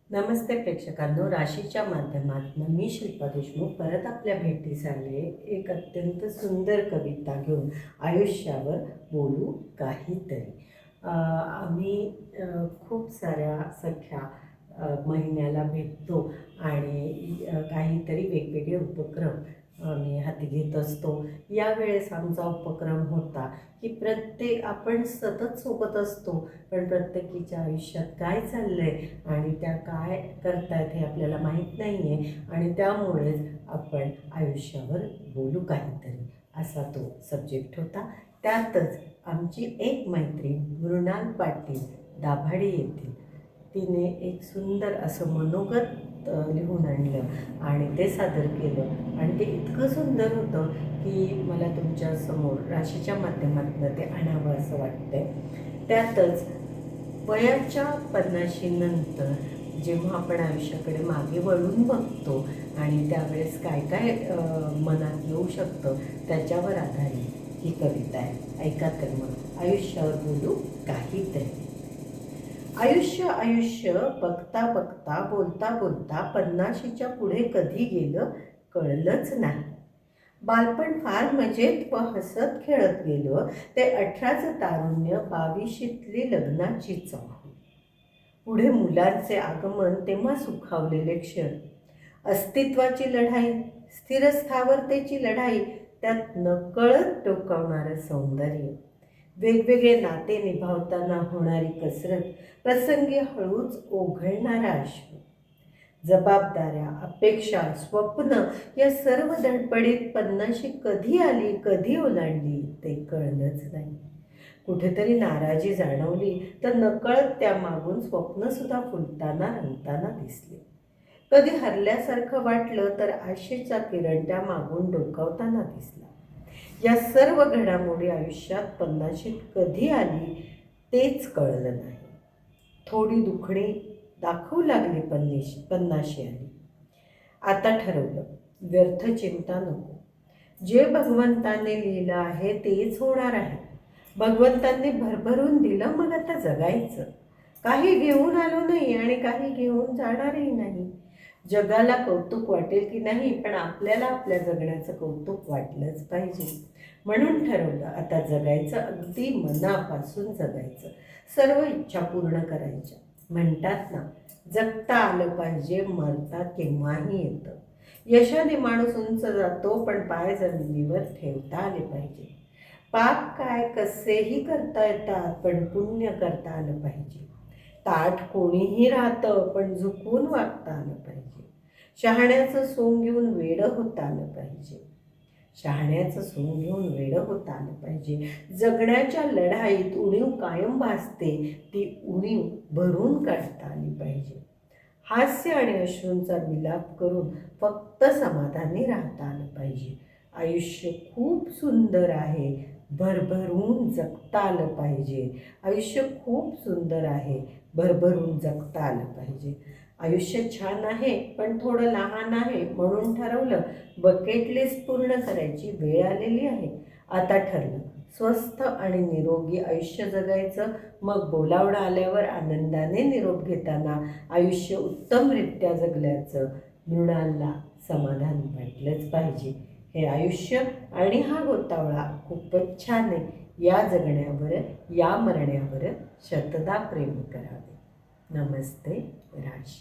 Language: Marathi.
नमस्ते प्रेक्षकांनो, राशीच्या माध्यमातून मी शिल्पा देशमुख परत आपल्या भेटीस आले एक अत्यंत सुंदर कविता घेऊन आयुष्यावर बोलू काहीतरी. आम्ही खूप साऱ्या सख्या महिन्याला भेटतो आणि काहीतरी वेगवेगळे उपक्रम आम्ही हाती घेत असतो. यावेळेस आमचा उपक्रम होता की आपण सतत सोबत असतो, पण प्रत्येकीच्या आयुष्यात काय चाललं आहे आणि त्या काय करतायत हे आपल्याला माहीत नाही आहे, आणि त्यामुळेच आपण आयुष्यावर बोलू काहीतरी असा तो सब्जेक्ट होता. त्यातच आमची एक मैत्रीण मृणाल पाटील दाभाडे येथील, तिने एक सुंदर असं मनोगत लिहून आणलं आणि ते सादर केलं, आणि ते इतकं सुंदर होतं की मला तुमच्या समोर राशीच्या माध्यमातून ते आणावं असं वाटतंय. त्यातच वयाच्या 50 नंतर जेव्हा आपण आयुष्याकडे मागे वळून बघतो आणि त्यावेळेस काय काय मनात येऊ शकतं त्याच्यावर आधारित ही कविता आहे. ऐका तर मग, आयुष्यावर बोलू काहीतरी. आयुष्य बघता बघता बोलता बोलता 50च्या पुढे कधी गेलं कळलंच नाही. बालपण फार मजेत व हसत खेळत गेलं ते 18चं तारुण्य, 22शीतली लग्नाची चौक, पुढे मुलांचे आगमन, तेव्हा सुखावलेले क्षण, अस्तित्वाची लढाई, स्थिरस्थावरतेची लढाई, त्यात नकळत डोकावणारं सौंदर्य, वेगवेगळे नाते निभावताना होणारी कसरत, प्रसंगी हळूच ओघळणारा अश्रू, जबाबदाऱ्या, अपेक्षा, स्वप्न, या सर्व धडपडीत 50 कधी आली कधी ओलांडली ते कळलंच नाही. कुठेतरी नाराजी जाणवली तर नकळत त्यामागून स्वप्नसुद्धा फुलताना रंगताना दिसले. कधी हरल्यासारखं वाटलं तर आशेचा किरण त्यामागून डोकावताना दिसला. या सर्व घडामोडी आयुष्यात 50शीत कधी आली तेच कळलं नाही. थोडी दुखणी दाखवू लागली 50शी आली. आता ठरवलं, व्यर्थ चिंता नको. जे भगवंताने लिहिलं आहे तेच होणार आहे. भगवंतांनी भरभरून दिलं, मग आता जगायचं. काही घेऊन आलो नाही आणि काही घेऊन जाणारही नाही. जगाला कौतुक वाटेल की नाही, पण आपल्याला आपल्या जगण्याचं कौतुक वाटलंच पाहिजे. म्हणून ठरवलं, आता जगायचं, अगदी मनापासून जगायचं, सर्व इच्छा पूर्ण करायच्या. म्हणतात ना, जगता आलं पाहिजे, मरता केव्हाही येतं. यशाने माणूस उंच जातो, पण पाय जमिनीवर ठेवता आले पाहिजे. पाप काय कसेही करता येतात, पण पुण्य करता आलं पाहिजे. ताठ कोणीही राहतं, पण झुकून वागता आलं पाहिजे. शहाण्याचं सोंग घेऊन वेडं होता आलं पाहिजे. शहाण्याचं सोंग घेऊन वेडं होता आलं पाहिजे. जगण्याच्या लढाईत उणीव कायम भासते, ती उणीव भरून काढता आली पाहिजे. हास्य आणि अश्रूंचा विलाप करून फक्त समाधानी राहता आलं पाहिजे. आयुष्य खूप सुंदर आहे, भरभरून जगता आलं पाहिजे. आयुष्य खूप सुंदर आहे, भरभरून जगता आलं पाहिजे. आयुष्य छान आहे, पण थोडं लहान आहे, म्हणून ठरवलं, बकेट लिस्ट पूर्ण करायची वेळ आलेली आहे. आता ठरलं, स्वस्थ आणि निरोगी आयुष्य जगायचं. मग बोलावणं आल्यावर आनंदाने निरोप घेताना आयुष्य उत्तमरित्या जगल्याचं मृणालला समाधान वाटलंच पाहिजे. हे आयुष्य आणि हा गोतावळा खूपच छान आहे. या जगण्यावर, या मरण्यावर शतदा प्रेम करावे. नमस्ते राशी.